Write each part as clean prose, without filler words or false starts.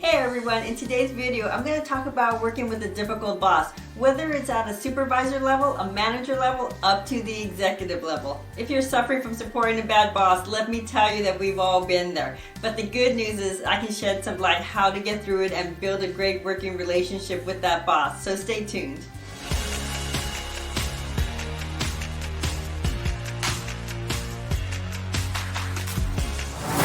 Hey everyone, in today's video I'm going to talk about working with a difficult boss, whether it's at a supervisor level, a manager level, up to the executive level. If you're suffering from supporting a bad boss, let me tell you that we've all been there. But the good news is I can shed some light how to get through it and build a great working relationship with that boss, so stay tuned.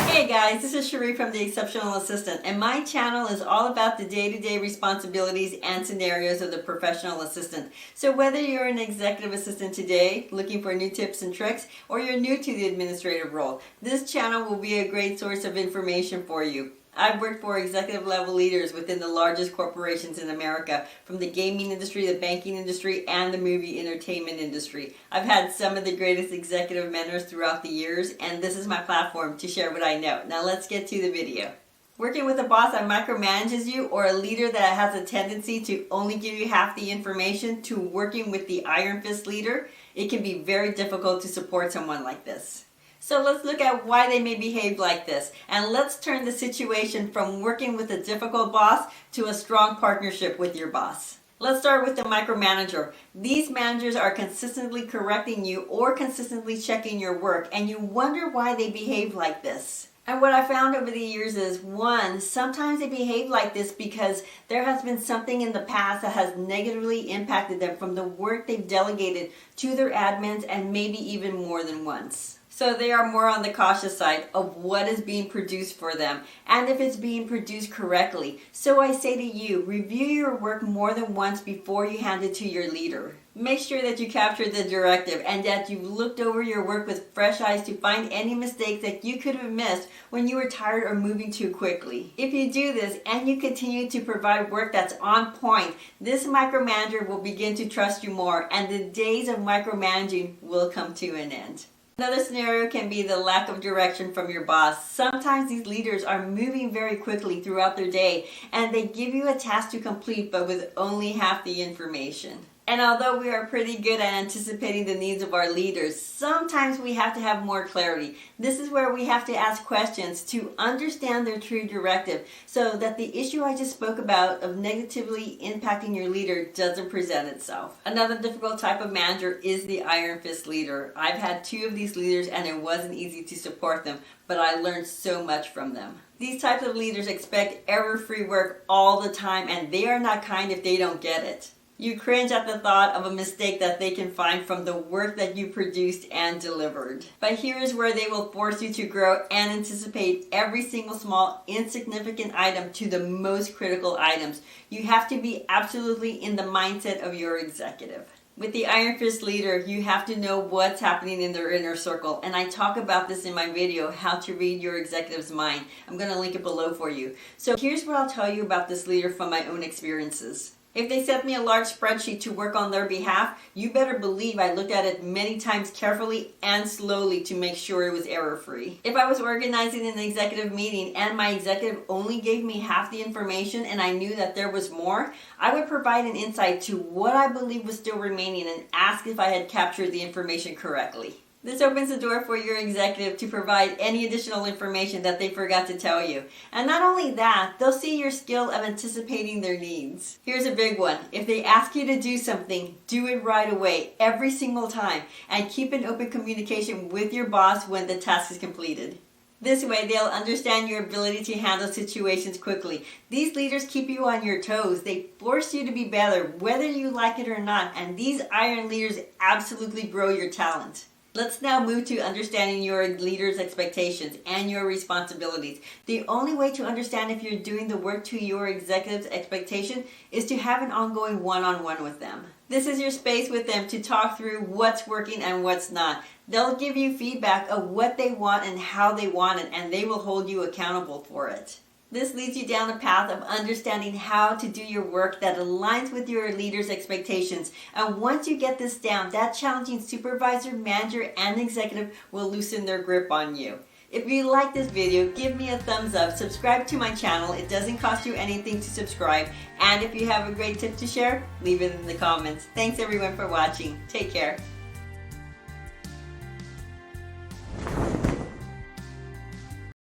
Hey guys, this is Cherie from The Exceptional Assistant, and my channel is all about the day-to-day responsibilities and scenarios of the professional assistant. So whether you're an executive assistant today, looking for new tips and tricks, or you're new to the administrative role, this channel will be a great source of information for you. I've worked for executive level leaders within the largest corporations in America, from the gaming industry, the banking industry, and the movie entertainment industry. I've had some of the greatest executive mentors throughout the years, and this is my platform to share what I know. Now let's get to the video. Working with a boss that micromanages you, or a leader that has a tendency to only give you half the information, to working with the iron fist leader, it can be very difficult to support someone like this. So let's look at why they may behave like this, and let's turn the situation from working with a difficult boss to a strong partnership with your boss. Let's start with the micromanager. These managers are consistently correcting you or consistently checking your work, and you wonder why they behave like this. And what I found over the years is, one, sometimes they behave like this because there has been something in the past that has negatively impacted them from the work they've delegated to their admins, and maybe even more than once. So they are more on the cautious side of what is being produced for them and if it's being produced correctly. So I say to you, review your work more than once before you hand it to your leader. Make sure that you capture the directive and that you've looked over your work with fresh eyes to find any mistakes that you could have missed when you were tired or moving too quickly. If you do this and you continue to provide work that's on point, this micromanager will begin to trust you more, and the days of micromanaging will come to an end. Another scenario can be the lack of direction from your boss. Sometimes these leaders are moving very quickly throughout their day, and they give you a task to complete but with only half the information. And although we are pretty good at anticipating the needs of our leaders, sometimes we have to have more clarity. This is where we have to ask questions to understand their true directive, so that the issue I just spoke about of negatively impacting your leader doesn't present itself. Another difficult type of manager is the iron fist leader. I've had two of these leaders and it wasn't easy to support them, but I learned so much from them. These types of leaders expect error-free work all the time, and they are not kind if they don't get it. You cringe at the thought of a mistake that they can find from the work that you produced and delivered. But here is where they will force you to grow and anticipate every single small, insignificant item to the most critical items. You have to be absolutely in the mindset of your executive. With the iron fist leader, you have to know what's happening in their inner circle. And I talk about this in my video, How to Read Your Executive's Mind. I'm going to link it below for you. So here's what I'll tell you about this leader from my own experiences. If they sent me a large spreadsheet to work on their behalf, you better believe I looked at it many times carefully and slowly to make sure it was error-free. If I was organizing an executive meeting and my executive only gave me half the information and I knew that there was more, I would provide an insight to what I believe was still remaining and ask if I had captured the information correctly. This opens the door for your executive to provide any additional information that they forgot to tell you. And not only that, they'll see your skill of anticipating their needs. Here's a big one. If they ask you to do something, do it right away, every single time, and keep an open communication with your boss when the task is completed. This way, they'll understand your ability to handle situations quickly. These leaders keep you on your toes. They force you to be better, whether you like it or not, and these iron leaders absolutely grow your talent. Let's now move to understanding your leader's expectations and your responsibilities. The only way to understand if you're doing the work to your executive's expectation is to have an ongoing one-on-one with them. This is your space with them to talk through what's working and what's not. They'll give you feedback of what they want and how they want it, and they will hold you accountable for it. This leads you down the path of understanding how to do your work that aligns with your leader's expectations. And once you get this down, that challenging supervisor, manager, and executive will loosen their grip on you. If you like this video, give me a thumbs up, subscribe to my channel. It doesn't cost you anything to subscribe. And if you have a great tip to share, leave it in the comments. Thanks everyone for watching. Take care.